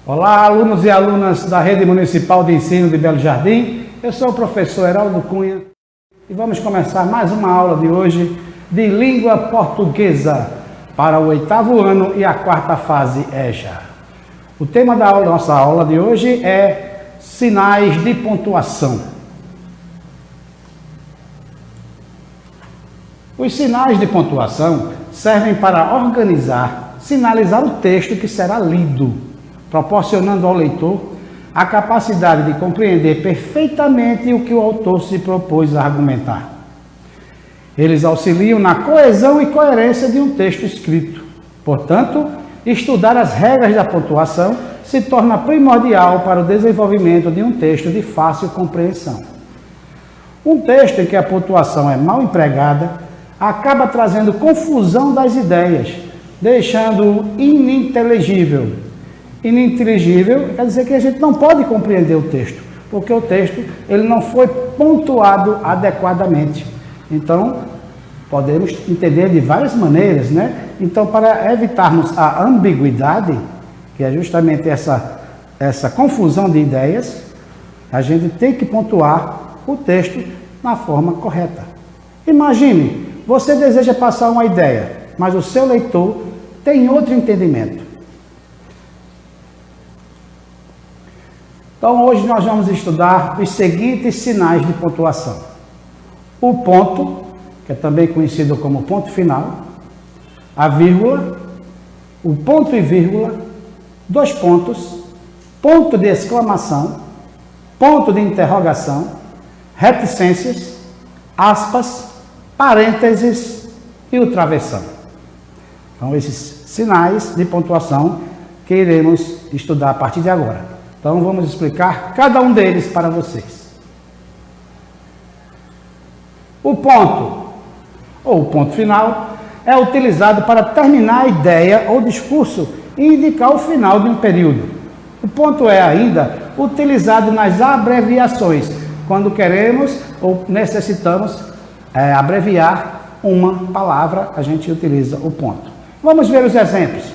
Olá, alunos e alunas da Rede Municipal de Ensino de Belo Jardim. Eu sou o professor Heraldo Cunha e vamos começar mais uma aula de hoje de língua portuguesa para o 8º ano e a 4ª fase EJA. O tema da nossa aula de hoje é sinais de pontuação. Os sinais de pontuação servem para organizar, sinalizar o texto que será lido, proporcionando ao leitor a capacidade de compreender perfeitamente o que o autor se propôs a argumentar. Eles auxiliam na coesão e coerência de um texto escrito. Portanto, estudar as regras da pontuação se torna primordial para o desenvolvimento de um texto de fácil compreensão. Um texto em que a pontuação é mal empregada acaba trazendo confusão das ideias, deixando-o ininteligível. Ininteligível quer dizer que a gente não pode compreender o texto, porque o texto ele não foi pontuado adequadamente. Então, podemos entender de várias maneiras, né? Então, para evitarmos a ambiguidade, que é justamente essa confusão de ideias, a gente tem que pontuar o texto na forma correta. Imagine, você deseja passar uma ideia, mas o seu leitor tem outro entendimento. Então, hoje nós vamos estudar os seguintes sinais de pontuação. O ponto, que é também conhecido como ponto final, a vírgula, o ponto e vírgula, dois pontos, ponto de exclamação, ponto de interrogação, reticências, aspas, parênteses e o travessão. Então, esses sinais de pontuação que iremos estudar a partir de agora. Então, vamos explicar cada um deles para vocês. O ponto, ou ponto final, é utilizado para terminar a ideia ou discurso e indicar o final de um período. O ponto é ainda utilizado nas abreviações, quando queremos ou necessitamos abreviar uma palavra, a gente utiliza o ponto. Vamos ver os exemplos.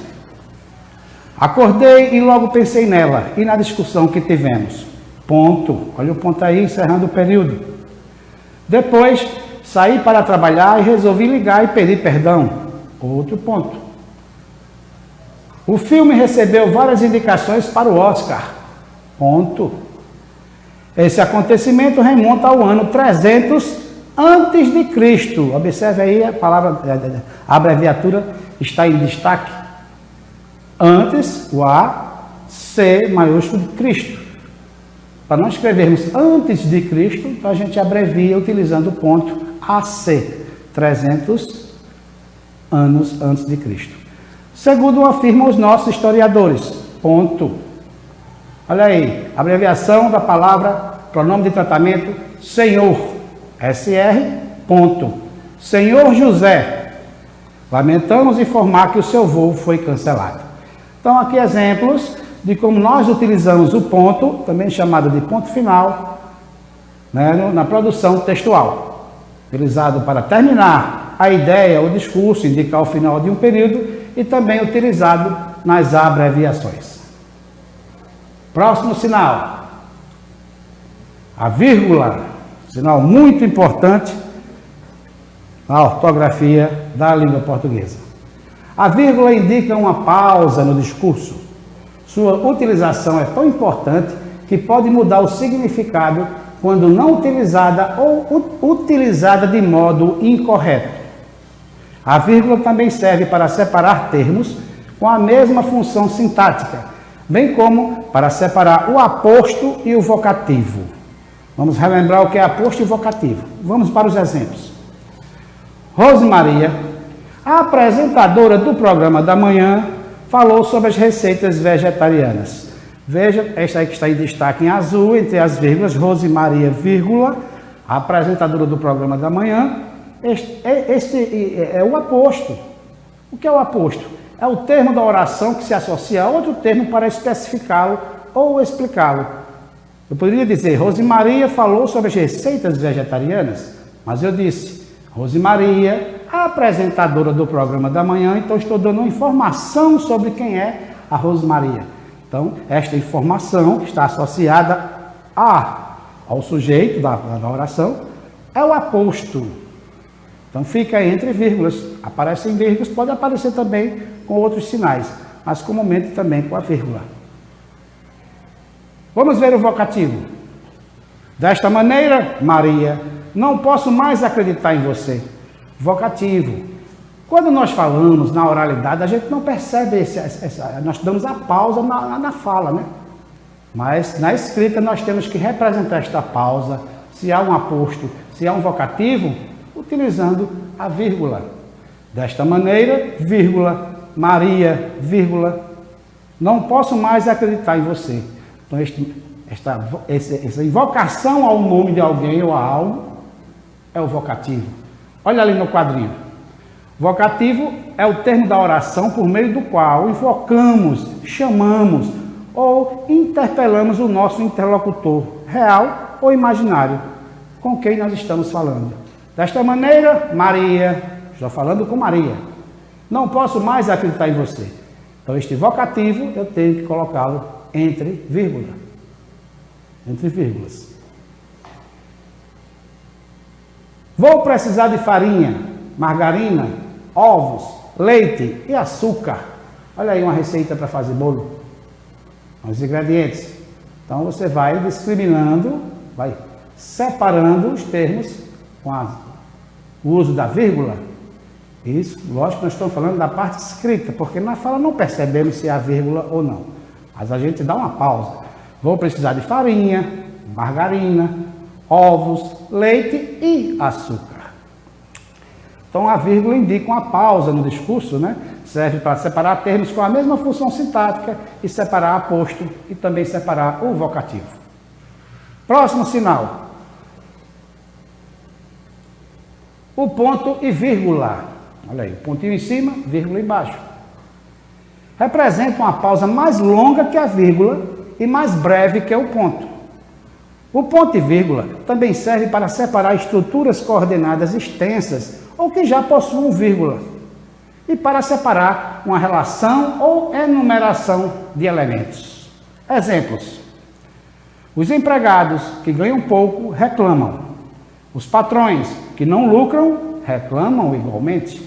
Acordei e logo pensei nela e na discussão que tivemos. Ponto. Olha o ponto aí, encerrando o período. Depois, saí para trabalhar e resolvi ligar e pedir perdão. Outro ponto. O filme recebeu várias indicações para o Oscar. Ponto. Esse acontecimento remonta ao ano 300 antes de Cristo. Observe aí a palavra, a abreviatura está em destaque. Antes, o A, C maiúsculo de Cristo. Para não escrevermos antes de Cristo, então a gente abrevia utilizando o ponto AC, 300 anos antes de Cristo. Segundo afirmam os nossos historiadores, ponto. Olha aí, abreviação da palavra, pronome de tratamento, Senhor, SR, ponto. Senhor José, lamentamos informar que o seu voo foi cancelado. Então, aqui exemplos de como nós utilizamos o ponto, também chamado de ponto final, né, na produção textual. Utilizado para terminar a ideia, o discurso, indicar o final de um período e também utilizado nas abreviações. Próximo sinal. A vírgula, sinal muito importante na ortografia da língua portuguesa. A vírgula indica uma pausa no discurso. Sua utilização é tão importante que pode mudar o significado quando não utilizada ou utilizada de modo incorreto. A vírgula também serve para separar termos com a mesma função sintática, bem como para separar o aposto e o vocativo. Vamos relembrar o que é aposto e vocativo. Vamos para os exemplos. Rosemaria, a apresentadora do programa da manhã, falou sobre as receitas vegetarianas. Veja, esta aí que está em destaque em azul, entre as vírgulas, Rosemaria, vírgula, a apresentadora do programa da manhã. Este é o aposto. O que é o aposto? É o termo da oração que se associa a outro termo para especificá-lo ou explicá-lo. Eu poderia dizer, Rosemaria falou sobre as receitas vegetarianas, mas eu disse, Rosemaria, a apresentadora do programa da manhã, então estou dando uma informação sobre quem é a Rosemaria. Então, esta informação que está associada ao sujeito da oração é o aposto. Então, fica entre vírgulas. Aparecem vírgulas, pode aparecer também com outros sinais, mas comumente também com a vírgula. Vamos ver o vocativo. Desta maneira, Maria, não posso mais acreditar em você. Vocativo. Quando nós falamos na oralidade, a gente não percebe nós damos a pausa na fala, né? Mas na escrita nós temos que representar esta pausa, se há um aposto, se há um vocativo, utilizando a vírgula. Desta maneira, vírgula, Maria, vírgula, não posso mais acreditar em você. Então, essa invocação ao nome de alguém ou a algo é o vocativo. Olha ali no quadrinho. Vocativo é o termo da oração por meio do qual invocamos, chamamos ou interpelamos o nosso interlocutor, real ou imaginário, com quem nós estamos falando. Desta maneira, Maria, estou falando com Maria, não posso mais acreditar em você. Então, este vocativo eu tenho que colocá-lo entre vírgula, entre vírgulas. Vou precisar de farinha, margarina, ovos, leite e açúcar. Olha aí uma receita para fazer bolo. Os ingredientes. Então você vai discriminando, vai separando os termos com o uso da vírgula. Isso, lógico, nós estamos falando da parte escrita, porque na fala não percebemos se há vírgula ou não. Mas a gente dá uma pausa. Vou precisar de farinha, margarina, ovos, leite e açúcar. Então, a vírgula indica uma pausa no discurso, né? Serve para separar termos com a mesma função sintática e separar aposto e também separar o vocativo. Próximo sinal. O ponto e vírgula. Olha aí, pontinho em cima, vírgula embaixo. Representa uma pausa mais longa que a vírgula e mais breve que o ponto. O ponto e vírgula também serve para separar estruturas coordenadas extensas ou que já possuem vírgula, e para separar uma relação ou enumeração de elementos. Exemplos. Os empregados que ganham pouco reclamam. Os patrões que não lucram reclamam igualmente.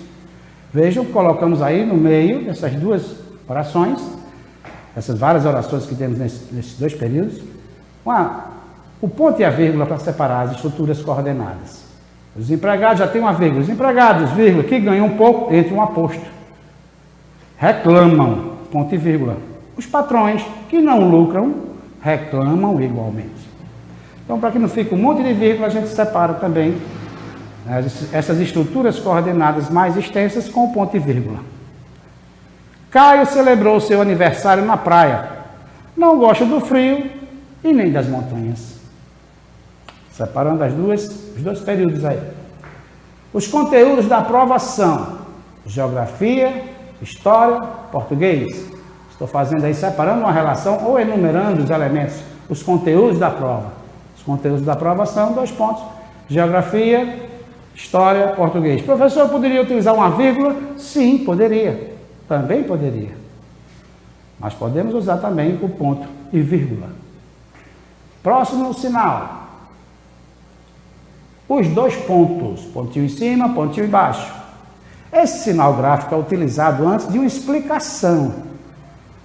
Vejam, colocamos aí no meio dessas duas orações, essas várias orações que temos nesses dois períodos, o ponto e a vírgula para separar as estruturas coordenadas. Os empregados já têm uma vírgula. Os empregados, vírgula, que ganham pouco, entre um aposto. Reclamam, ponto e vírgula. Os patrões que não lucram, reclamam igualmente. Então, para que não fique um monte de vírgula, a gente separa também essas estruturas coordenadas mais extensas com o ponto e vírgula. Caio celebrou seu aniversário na praia. Não gosta do frio e nem das montanhas. Separando os dois períodos aí. Os conteúdos da prova são geografia, história, português. Estou fazendo aí, separando uma relação ou enumerando os elementos, os conteúdos da prova. Os conteúdos da prova são 2 pontos. Geografia, história, português. Professor, poderia utilizar uma vírgula? Sim, poderia. Também poderia. Mas podemos usar também o ponto e vírgula. Próximo sinal. Os 2 pontos, pontinho em cima, pontinho embaixo. Esse sinal gráfico é utilizado antes de uma explicação,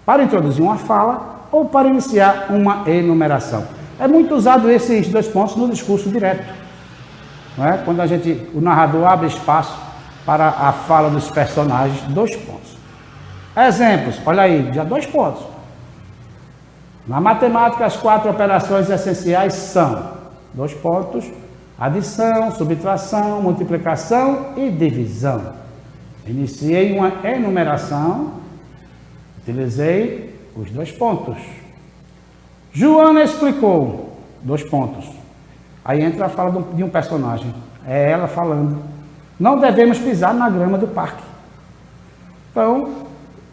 para introduzir uma fala ou para iniciar uma enumeração. É muito usado esses 2 pontos no discurso direto. Não é? Quando o narrador abre espaço para a fala dos personagens, 2 pontos. Exemplos, olha aí, já 2 pontos. Na matemática, as 4 operações essenciais são 2 pontos, adição, subtração, multiplicação e divisão. Iniciei uma enumeração, utilizei os 2 pontos. Joana explicou, 2 pontos. Aí entra a fala de um personagem, é ela falando. Não devemos pisar na grama do parque. Então,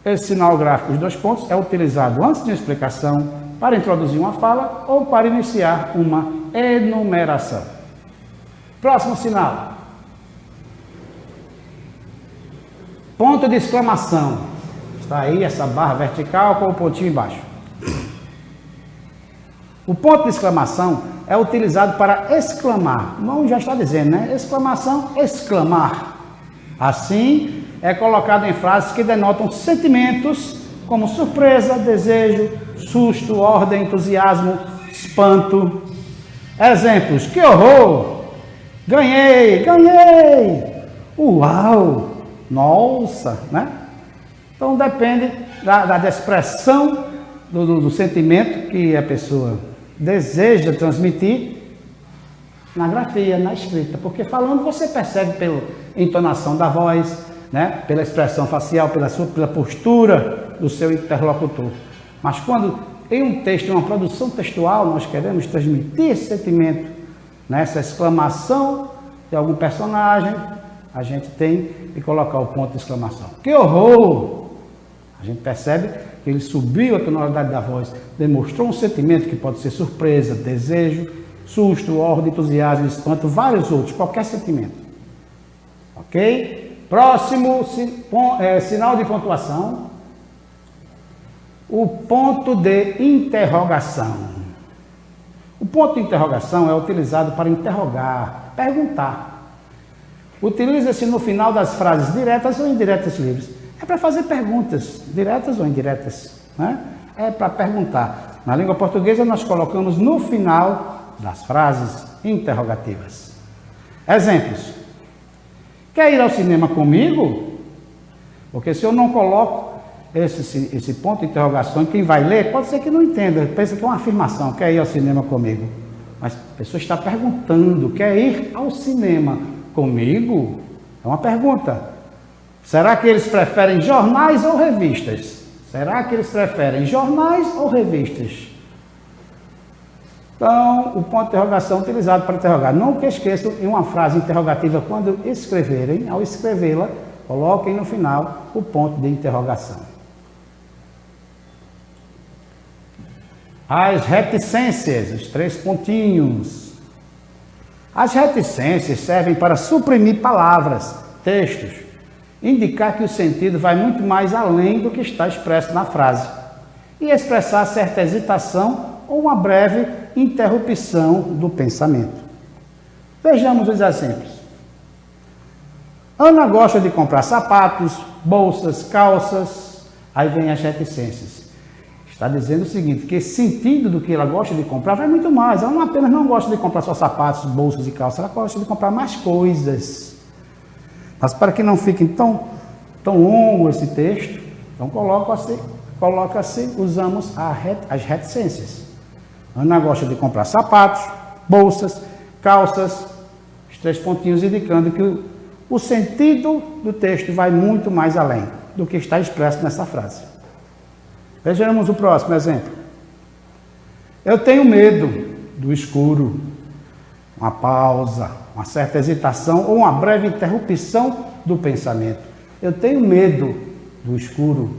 esse sinal gráfico, os 2 pontos, é utilizado antes de uma explicação, para introduzir uma fala ou para iniciar uma enumeração. Próximo sinal. Ponto de exclamação. Está aí essa barra vertical com o pontinho embaixo. O ponto de exclamação é utilizado para exclamar. O nome já está dizendo, né? Exclamação, exclamar. Assim, é colocado em frases que denotam sentimentos como surpresa, desejo, susto, ordem, entusiasmo, espanto. Exemplos: que horror! Ganhei, ganhei! Uau! Nossa, né? Então depende da expressão do sentimento que a pessoa deseja transmitir na grafia, na escrita. Porque falando você percebe pela entonação da voz, né? Pela expressão facial, pela postura do seu interlocutor. Mas quando em um texto, em uma produção textual, nós queremos transmitir esse sentimento, né? Essa exclamação de algum personagem, a gente tem que colocar o ponto de exclamação. Que horror! A gente percebe que ele subiu a tonalidade da voz, demonstrou um sentimento que pode ser surpresa, desejo, susto, ordem, entusiasmo, espanto, vários outros, qualquer sentimento. Ok? Próximo sinal de pontuação. O ponto de interrogação. O ponto de interrogação é utilizado para interrogar, perguntar. Utiliza-se no final das frases diretas ou indiretas livres. É para fazer perguntas, diretas ou indiretas, né? É para perguntar. Na língua portuguesa, nós colocamos no final das frases interrogativas. Exemplos. Quer ir ao cinema comigo? Porque se eu não coloco esse ponto de interrogação, quem vai ler pode ser que não entenda, pensa que é uma afirmação, quer ir ao cinema comigo. Mas a pessoa está perguntando, quer ir ao cinema comigo? É uma pergunta. Será que eles preferem jornais ou revistas? Será que eles preferem jornais ou revistas? Então, o ponto de interrogação utilizado para interrogar. Nunca esqueçam, em uma frase interrogativa, quando escreverem, ao escrevê-la, coloquem no final o ponto de interrogação. As reticências, os 3 pontinhos. As reticências servem para suprimir palavras, textos, indicar que o sentido vai muito mais além do que está expresso na frase e expressar certa hesitação ou uma breve interrupção do pensamento. Vejamos os exemplos. Ana gosta de comprar sapatos, bolsas, calças. Aí vem as reticências. Está dizendo o seguinte, que esse sentido do que ela gosta de comprar vai muito mais. Ela não apenas não gosta de comprar só sapatos, bolsas e calças, ela gosta de comprar mais coisas. Mas para que não fique tão longo esse texto, então coloca-se, usamos as reticências. Ana gosta de comprar sapatos, bolsas, calças, os 3 pontinhos indicando que o sentido do texto vai muito mais além do que está expresso nessa frase. Vejamos o próximo exemplo. Eu tenho medo do escuro. Uma pausa, uma certa hesitação ou uma breve interrupção do pensamento. Eu tenho medo do escuro.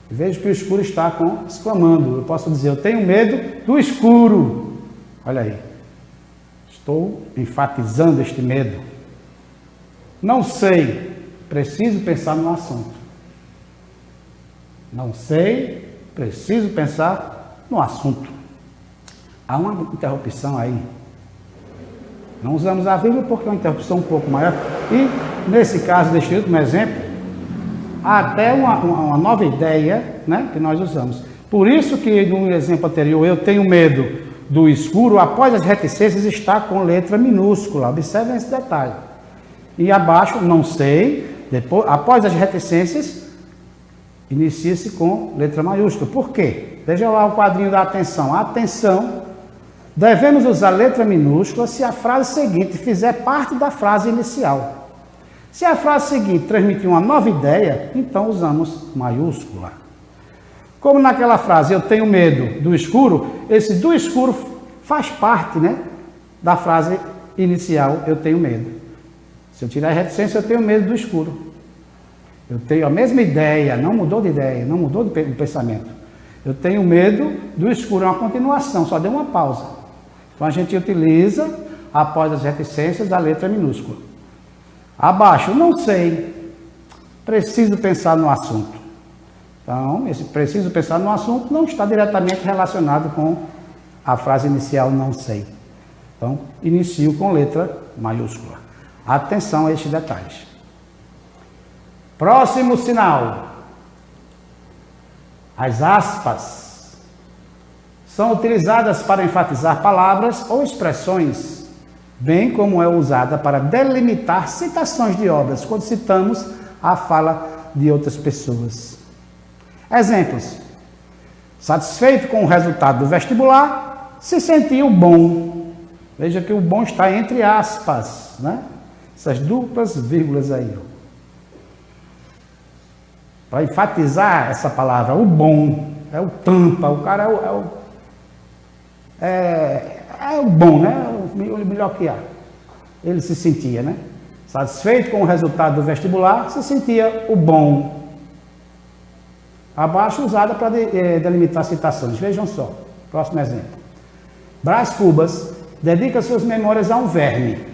Vejo que o escuro está exclamando. Eu posso dizer, eu tenho medo do escuro. Olha aí. Estou enfatizando este medo. Não sei, preciso pensar no assunto. Não sei, preciso pensar no assunto. Há uma interrupção aí. Não usamos a vírgula porque é uma interrupção um pouco maior. E, nesse caso, deste último exemplo, há até uma nova ideia, né, que nós usamos. Por isso que, no exemplo anterior, eu tenho medo do escuro, após as reticências está com letra minúscula. Observem esse detalhe. E abaixo, não sei, depois, após as reticências, inicia-se com letra maiúscula. Por quê? Veja lá o quadrinho da atenção. Atenção, devemos usar letra minúscula se a frase seguinte fizer parte da frase inicial. Se a frase seguinte transmitir uma nova ideia, então usamos maiúscula. Como naquela frase, eu tenho medo do escuro, esse do escuro faz parte, né, da frase inicial, eu tenho medo. Se eu tirar a reticência, eu tenho medo do escuro. Eu tenho a mesma ideia, não mudou de ideia, não mudou de pensamento. Eu tenho medo do escuro, é uma continuação, só deu uma pausa. Então a gente utiliza, após as reticências, a letra minúscula. Abaixo, não sei, preciso pensar no assunto. Então, esse preciso pensar no assunto não está diretamente relacionado com a frase inicial não sei. Então, inicio com letra maiúscula. Atenção a estes detalhes. Próximo sinal. As aspas são utilizadas para enfatizar palavras ou expressões, bem como é usada para delimitar citações de obras, quando citamos a fala de outras pessoas. Exemplos. Satisfeito com o resultado do vestibular, se sentiu bom. Veja que o bom está entre aspas, né? Essas duplas vírgulas aí. Para enfatizar essa palavra, o bom, é o tampa, o cara é o bom, né? O melhor que há. Ele se sentia, né? Satisfeito com o resultado do vestibular, se sentia o bom. Abaixo usada para delimitar citações. Vejam só, próximo exemplo. Brás Cubas dedica suas memórias a um verme.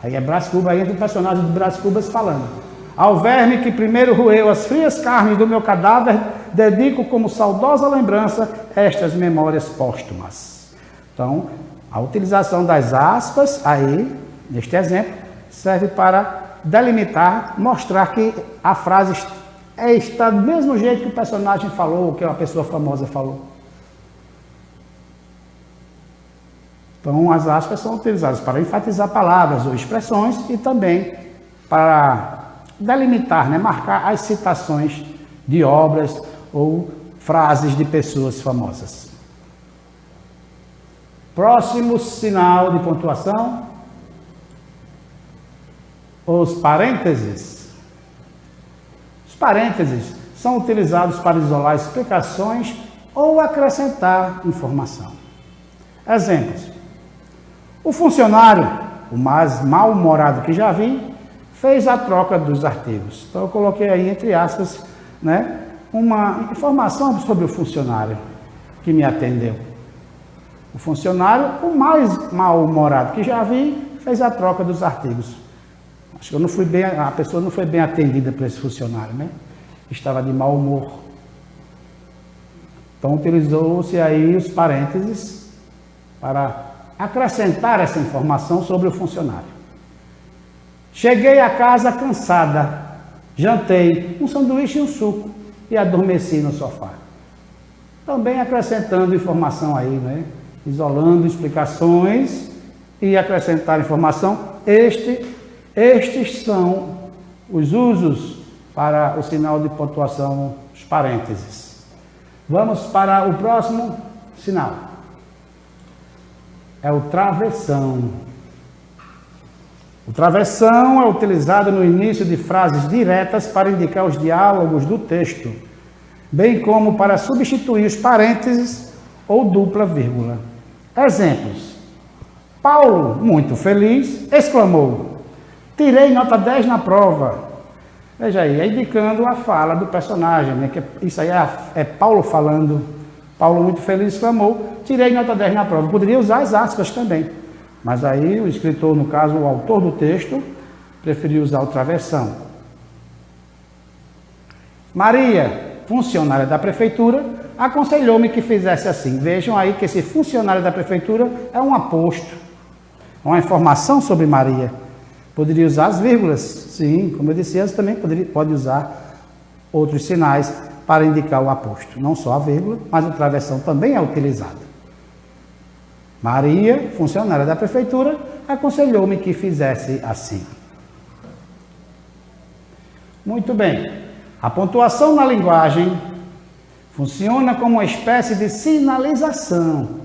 Aí é Brás Cubas, aí entra o personagem de Brás Cubas falando. Ao verme que primeiro roeu as frias carnes do meu cadáver, dedico como saudosa lembrança estas memórias póstumas. Então, a utilização das aspas, aí, neste exemplo, serve para delimitar, mostrar que a frase está do mesmo jeito que o personagem falou, que uma pessoa famosa falou. Então, as aspas são utilizadas para enfatizar palavras ou expressões e também para delimitar, né, marcar as citações de obras ou frases de pessoas famosas. Próximo sinal de pontuação, os parênteses. Os parênteses são utilizados para isolar explicações ou acrescentar informação. Exemplos. O funcionário, o mais mal-humorado que já vi, fez a troca dos artigos. Então eu coloquei aí, entre aspas, né, uma informação sobre o funcionário que me atendeu. O funcionário, o mais mal-humorado que já vi, fez a troca dos artigos. Acho que eu não fui bem, a pessoa não foi bem atendida por esse funcionário, né? Estava de mau humor. Então utilizou-se aí os parênteses para acrescentar essa informação sobre o funcionário. Cheguei a casa cansada, jantei um sanduíche e um suco e adormeci no sofá. Também acrescentando informação aí, né? Isolando explicações e acrescentar informação. Estes são os usos para o sinal de pontuação, os parênteses. Vamos para o próximo sinal. É o travessão. O travessão é utilizado no início de frases diretas para indicar os diálogos do texto, bem como para substituir os parênteses ou dupla vírgula. Exemplos. Paulo, muito feliz, exclamou: tirei nota 10 na prova. Veja aí, é indicando a fala do personagem, né? Isso aí é Paulo falando. Paulo, muito feliz, exclamou: tirei nota 10 na prova. Poderia usar as aspas também. Mas aí o escritor, no caso, o autor do texto, preferiu usar o travessão. Maria, funcionária da prefeitura, aconselhou-me que fizesse assim. Vejam aí que esse funcionário da prefeitura é um aposto, uma informação sobre Maria. Poderia usar as vírgulas, sim, como eu disse antes, também pode usar outros sinais para indicar o aposto. Não só a vírgula, mas o travessão também é utilizado. Maria, funcionária da prefeitura, aconselhou-me que fizesse assim. Muito bem. A pontuação na linguagem funciona como uma espécie de sinalização,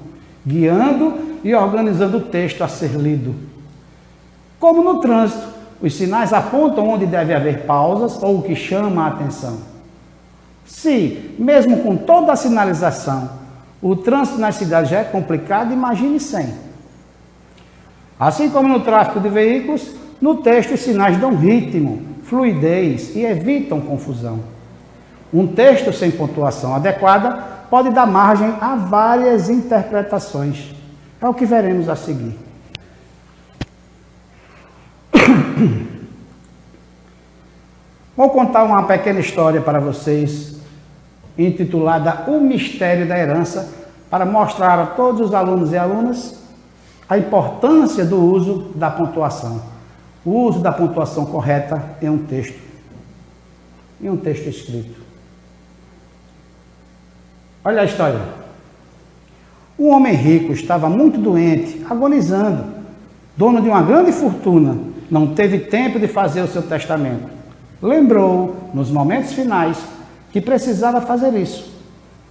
guiando e organizando o texto a ser lido. Como no trânsito, os sinais apontam onde deve haver pausas ou o que chama a atenção. Se, mesmo com toda a sinalização, o trânsito nas cidades já é complicado, imagine sem. Assim como no tráfego de veículos, no texto os sinais dão ritmo, fluidez e evitam confusão. Um texto sem pontuação adequada pode dar margem a várias interpretações. É o que veremos a seguir. Vou contar uma pequena história para vocês, intitulada O Mistério da Herança, para mostrar a todos os alunos e alunas a importância do uso da pontuação. O uso da pontuação correta em um texto escrito. Olha a história. Um homem rico estava muito doente, agonizando, dono de uma grande fortuna, não teve tempo de fazer o seu testamento. Lembrou, nos momentos finais, que precisava fazer isso.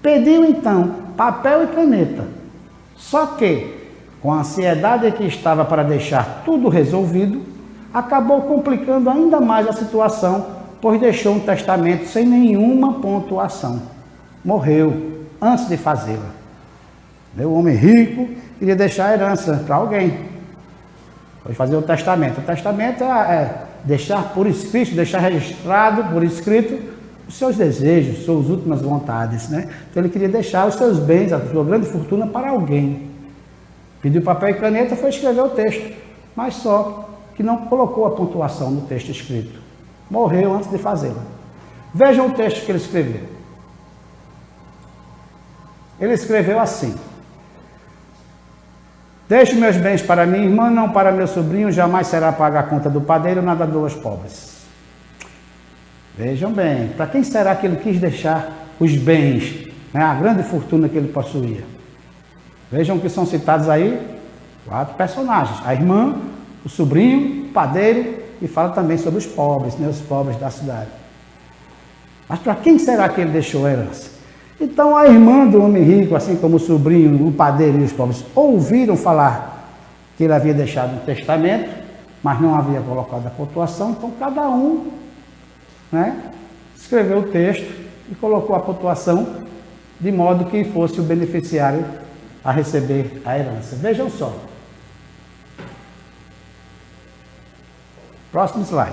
Pediu então papel e caneta. Só que, com a ansiedade que estava para deixar tudo resolvido, acabou complicando ainda mais a situação, pois deixou um testamento sem nenhuma pontuação. Morreu antes de fazê-la. O homem rico queria deixar a herança para alguém. Foi fazer o testamento. O testamento é deixar por escrito, deixar registrado por escrito os seus desejos, suas últimas vontades, né? Então ele queria deixar os seus bens, a sua grande fortuna para alguém. Pediu papel e caneta, foi escrever o texto, mas só que não colocou a pontuação no texto escrito. Morreu antes de fazê-la. Vejam o texto que ele escreveu. Ele escreveu assim: deixe meus bens para minha irmã, não para meu sobrinho, jamais será paga a conta do padeiro, nada dou aos pobres. Vejam bem, para quem será que ele quis deixar os bens, né, a grande fortuna que ele possuía? Vejam que são citados aí 4 personagens: a irmã, o sobrinho, o padeiro, e fala também sobre os pobres, né, os pobres da cidade. Mas para quem será que ele deixou a herança? Então a irmã do homem rico, assim como o sobrinho, o padeiro e os pobres, ouviram falar que ele havia deixado um testamento, mas não havia colocado a pontuação, então cada um, né, escreveu o texto e colocou a pontuação de modo que fosse o beneficiário a receber a herança. Vejam só. Próximo slide.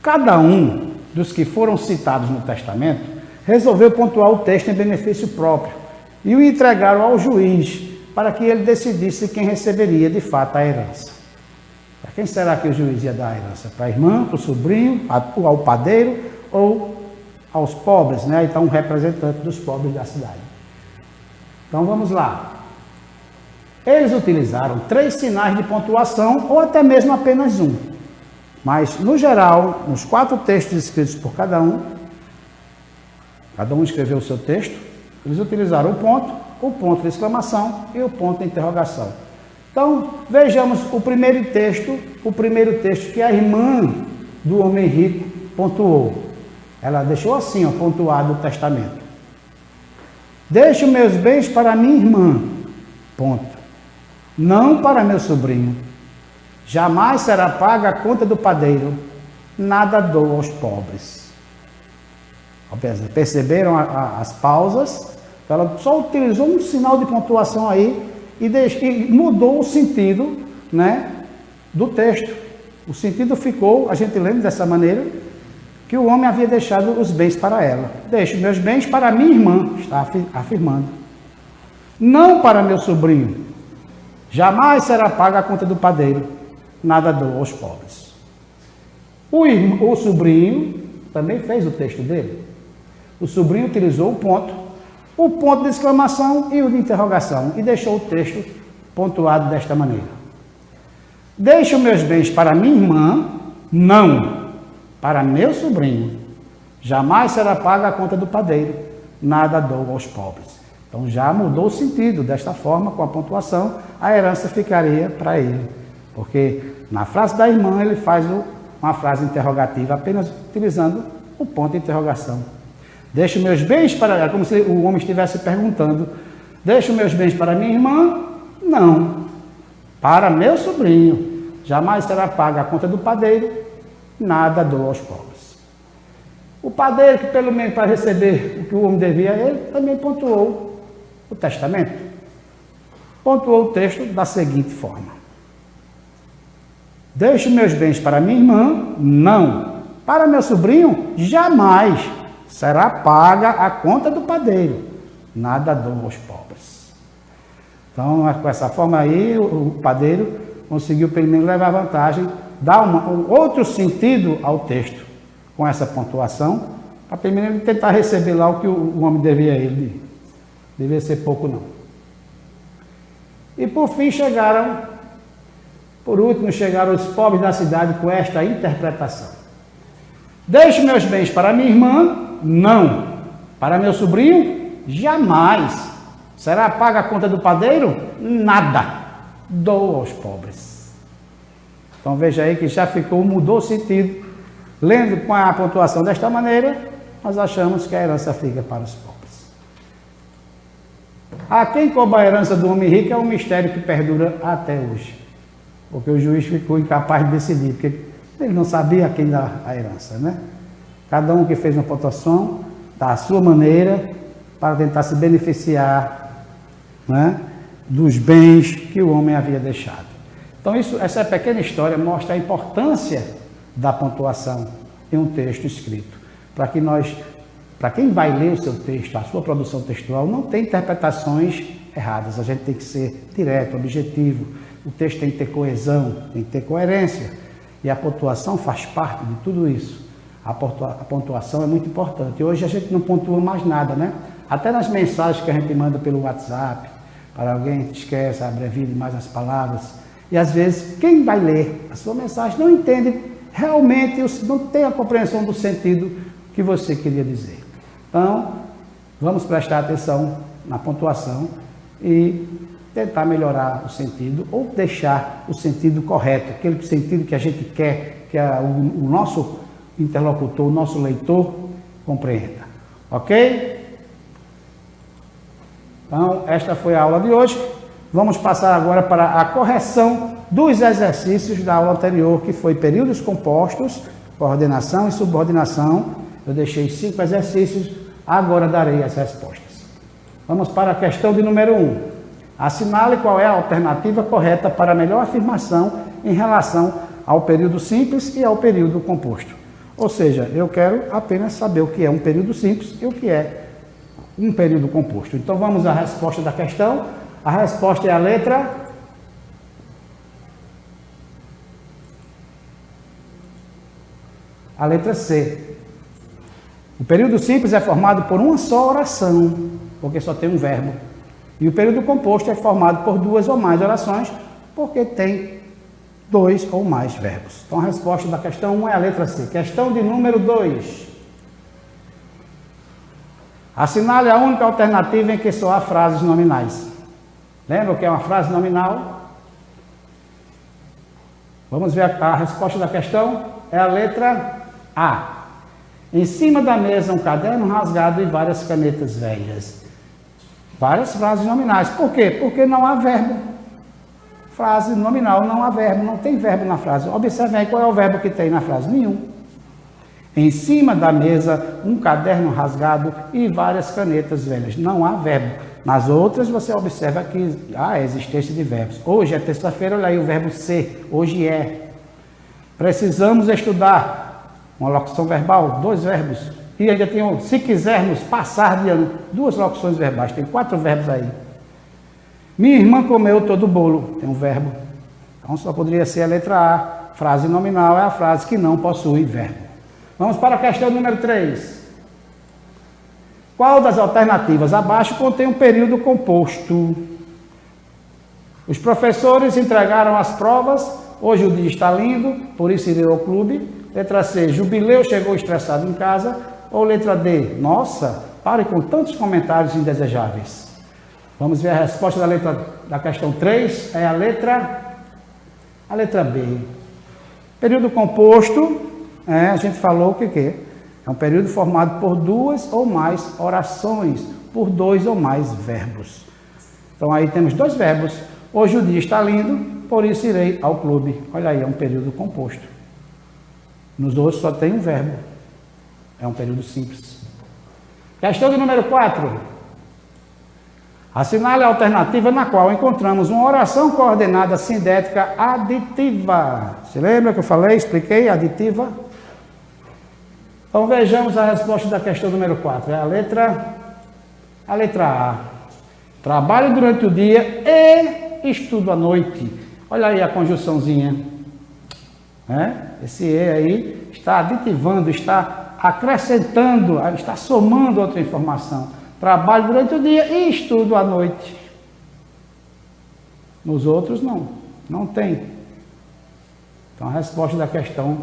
Cada um dos que foram citados no testamento resolveu pontuar o texto em benefício próprio e o entregaram ao juiz para que ele decidisse quem receberia de fato a herança. Para quem será que o juiz ia dar a herança? Para a irmã, para o sobrinho, ao padeiro ou aos pobres, né? Então, um representante dos pobres da cidade. Então, vamos lá. Eles utilizaram 3 sinais de pontuação ou até mesmo apenas um. Mas, no geral, nos 4 textos escritos por cada um escreveu o seu texto, eles utilizaram o ponto de exclamação e o ponto de interrogação. Então, vejamos o primeiro texto que a irmã do homem rico pontuou. Ela deixou assim, ó, pontuado o testamento. Deixo meus bens para minha irmã, ponto. Não para meu sobrinho. Jamais será paga a conta do padeiro, nada dou aos pobres. Perceberam as pausas? Ela só utilizou um sinal de pontuação aí e mudou o sentido, né, do texto. O sentido ficou, a gente lembra dessa maneira, que o homem havia deixado os bens para ela. Deixo meus bens para minha irmã, está afirmando. Não para meu sobrinho. Jamais será paga a conta do padeiro, nada dou aos pobres. O sobrinho também fez o texto dele. O sobrinho utilizou o ponto de exclamação e o de interrogação e deixou o texto pontuado desta maneira. Deixo meus bens para minha irmã, não para meu sobrinho. Jamais será paga a conta do padeiro, nada dou aos pobres. Então já mudou o sentido, desta forma, com a pontuação, a herança ficaria para ele. Porque na frase da irmã ele faz uma frase interrogativa, apenas utilizando o ponto de interrogação. Deixo meus bens para ela, como se o homem estivesse perguntando. Deixo meus bens para minha irmã? Não. Para meu sobrinho. Jamais será paga a conta do padeiro, nada dou aos pobres. O padeiro, que pelo menos para receber o que o homem devia a ele, também pontuou o testamento. Pontuou o texto da seguinte forma. Deixo meus bens para minha irmã? Não. Para meu sobrinho? Jamais será paga a conta do padeiro, nada dou aos pobres. Então, com essa forma aí, o padeiro conseguiu pelo menos levar vantagem, dar um outro sentido ao texto com essa pontuação, para pelo menos tentar receber lá o que o homem devia a ele. Devia ser pouco não. E por fim por último chegaram os pobres da cidade com esta interpretação: deixo meus bens para minha irmã? Não. Para meu sobrinho? Jamais. Será paga a conta do padeiro? Nada. Dou aos pobres. Então veja aí que já mudou o sentido. Lendo com a pontuação desta maneira, nós achamos que a herança fica para os pobres. A quem coube a herança do homem rico é um mistério que perdura até hoje. Porque o juiz ficou incapaz de decidir, porque ele não sabia a quem dar a herança, né? Cada um que fez uma pontuação, da sua maneira, para tentar se beneficiar, né, dos bens que o homem havia deixado. Então essa pequena história mostra a importância da pontuação em um texto escrito, para quem vai ler o seu texto, a sua produção textual, não tem interpretações erradas. A gente tem que ser direto, objetivo. O texto tem que ter coesão, tem que ter coerência. E a pontuação faz parte de tudo isso. A pontuação é muito importante. Hoje a gente não pontua mais nada, né? Até nas mensagens que a gente manda pelo WhatsApp, para alguém que esquece, abrevia demais as palavras. E às vezes quem vai ler a sua mensagem não entende realmente, não tem a compreensão do sentido que você queria dizer. Então, vamos prestar atenção na pontuação e tentar melhorar o sentido ou deixar o sentido correto, aquele sentido que a gente quer que o nosso interlocutor, o nosso leitor compreenda. Ok? Então, esta foi a aula de hoje. Vamos passar agora para a correção dos exercícios da aula anterior, que foi períodos compostos, coordenação e subordinação. Eu deixei 5 exercícios, agora darei as respostas. Vamos para a questão de número 1. Assinale qual é a alternativa correta para a melhor afirmação em relação ao período simples e ao período composto. Ou seja, eu quero apenas saber o que é um período simples e o que é um período composto. Então vamos à resposta da questão. A resposta é a letra C. O período simples é formado por uma só oração, porque só tem um verbo. E o período composto é formado por 2 ou mais orações, porque tem 2 ou mais verbos. Então a resposta da questão 1 é a letra C. Questão de número 2. Assinale a única alternativa em que só há frases nominais. Lembra o que é uma frase nominal? Vamos ver a resposta da questão. É a letra A. Em cima da mesa, um caderno rasgado e várias canetas velhas. Várias frases nominais. Por quê? Porque não há verbo. Frase nominal, não há verbo. Não tem verbo na frase. Observe aí qual é o verbo que tem na frase. Nenhum. Em cima da mesa, um caderno rasgado e várias canetas velhas. Não há verbo. Nas outras, você observa que há a existência de verbos. Hoje é terça-feira, olha aí o verbo ser. Hoje é. Precisamos estudar uma locução verbal, 2 verbos. E ainda tem, se quisermos passar de ano, 2 locuções verbais. Tem 4 verbos aí. Minha irmã comeu todo o bolo. Tem um verbo. Então só poderia ser a letra A. Frase nominal é a frase que não possui verbo. Vamos para a questão número 3. Qual das alternativas abaixo contém um período composto? Os professores entregaram as provas. Hoje o dia está lindo, por isso irei ao clube. Letra C, Jubileu chegou estressado em casa. Ou letra D, nossa, pare com tantos comentários indesejáveis. Vamos ver a resposta da questão 3, é a letra B. Período composto, a gente falou o que é um período formado por 2 ou mais orações, por 2 ou mais verbos. Então aí temos 2 verbos. Hoje o dia está lindo, por isso irei ao clube. Olha aí, é um período composto. Nos outros só tem um verbo. É um período simples. Questão de número 4. Assinale a alternativa na qual encontramos uma oração coordenada sindética aditiva. Se lembra que eu falei, expliquei, aditiva? Então vejamos a resposta da questão número 4. É a letra A. Trabalho durante o dia e estudo à noite. Olha aí a conjunçãozinha. Esse E aí está aditivando, está acrescentando, está somando outra informação. Trabalho durante o dia e estudo à noite. Nos outros, não tem. Então, a resposta da questão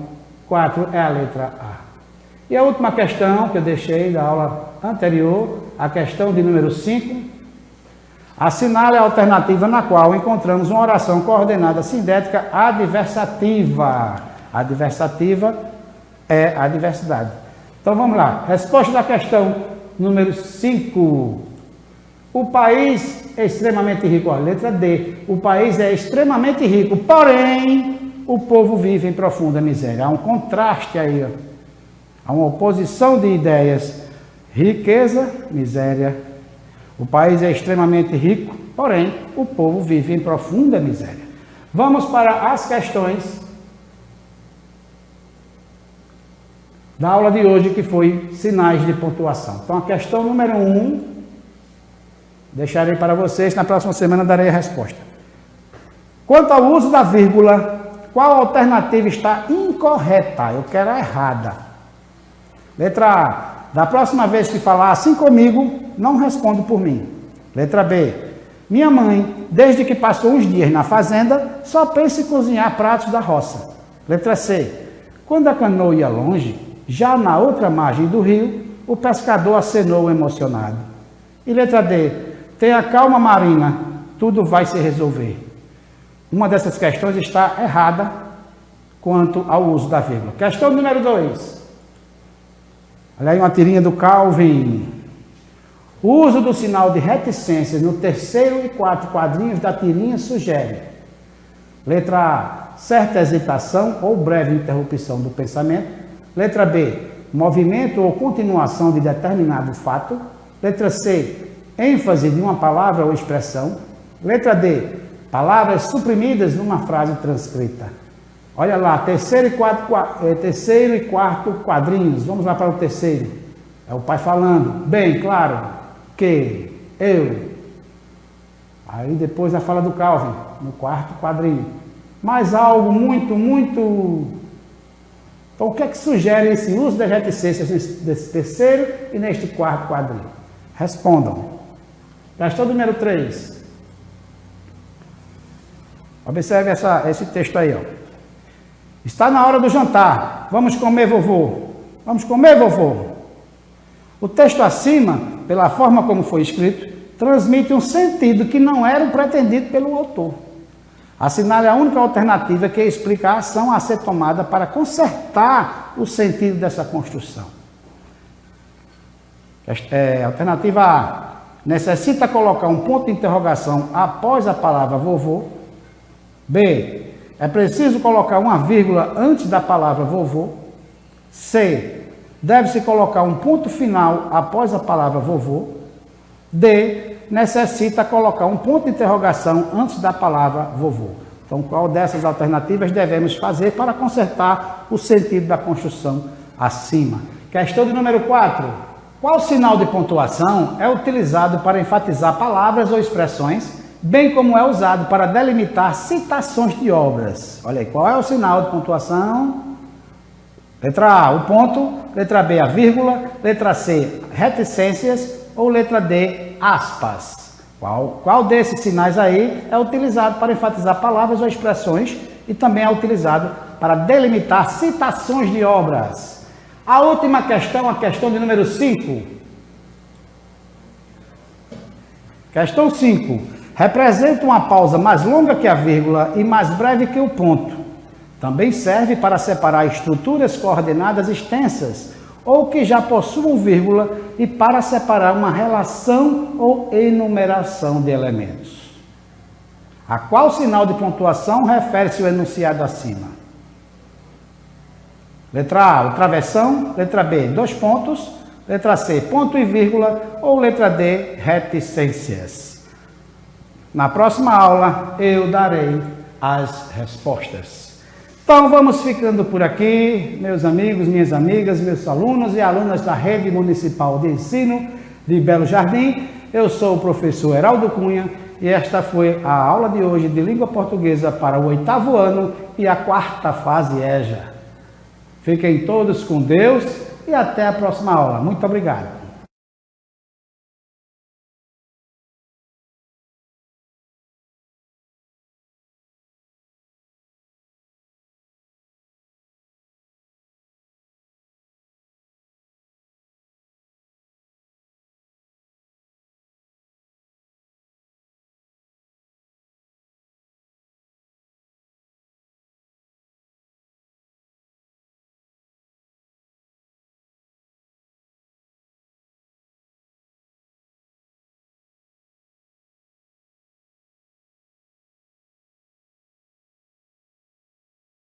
4 é a letra A. E a última questão que eu deixei da aula anterior, a questão de número 5. Assinale a alternativa na qual encontramos uma oração coordenada sindética adversativa. Adversativa é a diversidade. Então vamos lá. Resposta da questão número 5. O país é extremamente rico. Olha, letra D. O país é extremamente rico, porém o povo vive em profunda miséria. Há um contraste aí, ó. Há uma oposição de ideias. Riqueza, miséria. O país é extremamente rico, porém o povo vive em profunda miséria. Vamos para as questões da aula de hoje, que foi sinais de pontuação. Então, a questão número 1, deixarei para vocês, na próxima semana darei a resposta. Quanto ao uso da vírgula, qual alternativa está incorreta? Eu quero a errada. Letra A. Da próxima vez que falar assim comigo, não respondo por mim. Letra B. Minha mãe, desde que passou uns dias na fazenda, só pensa em cozinhar pratos da roça. Letra C. Quando a canoa ia longe, já na outra margem do rio, o pescador acenou emocionado. E letra D. Tenha calma, Marina, tudo vai se resolver. Uma dessas questões está errada quanto ao uso da vírgula. Questão número 2. Olha aí uma tirinha do Calvin. O uso do sinal de reticência no terceiro e quarto quadrinhos da tirinha sugere: letra A, certa hesitação ou breve interrupção do pensamento. Letra B, movimento ou continuação de determinado fato. Letra C, ênfase de uma palavra ou expressão. Letra D, palavras suprimidas numa frase transcrita. Olha lá, terceiro e quarto quadrinhos. Vamos lá para o terceiro. É o pai falando. Bem, claro, que, eu. Aí depois a fala do Calvin, no quarto quadrinho. Mas algo muito. Então, o que é que sugere esse uso das reticências nesse terceiro e neste quarto quadrinho? Respondam. Questão número 3. Observe esse texto aí, ó. Está na hora do jantar. Vamos comer, vovô. Vamos comer, vovô. O texto acima, pela forma como foi escrito, transmite um sentido que não era o pretendido pelo autor. Assinale a única alternativa que explica a ação a ser tomada para consertar o sentido dessa construção. Alternativa A. Necessita colocar um ponto de interrogação após a palavra vovô. B. É preciso colocar uma vírgula antes da palavra vovô. C. Deve-se colocar um ponto final após a palavra vovô. D. Necessita colocar um ponto de interrogação antes da palavra vovô. Então, qual dessas alternativas devemos fazer para consertar o sentido da construção acima? Questão de número 4. Qual sinal de pontuação é utilizado para enfatizar palavras ou expressões, bem como é usado para delimitar citações de obras? Olha aí, qual é o sinal de pontuação? Letra A, o ponto. Letra B, a vírgula. Letra C, reticências. Ou letra D, aspas. Qual desses sinais aí é utilizado para enfatizar palavras ou expressões e também é utilizado para delimitar citações de obras? A última questão, a questão de número 5. Questão 5. Representa uma pausa mais longa que a vírgula e mais breve que o ponto. Também serve para separar estruturas coordenadas extensas ou que já possuam vírgula e para separar uma relação ou enumeração de elementos. A qual sinal de pontuação refere-se o enunciado acima? Letra A, o travessão. Letra B, 2 pontos. Letra C, ponto e vírgula. Ou letra D, reticências. Na próxima aula eu darei as respostas. Então vamos ficando por aqui, meus amigos, minhas amigas, meus alunos e alunas da Rede Municipal de Ensino de Belo Jardim. Eu sou o professor Heraldo Cunha e esta foi a aula de hoje de língua portuguesa para o 8º ano e a 4ª fase EJA. Fiquem todos com Deus e até a próxima aula. Muito obrigado.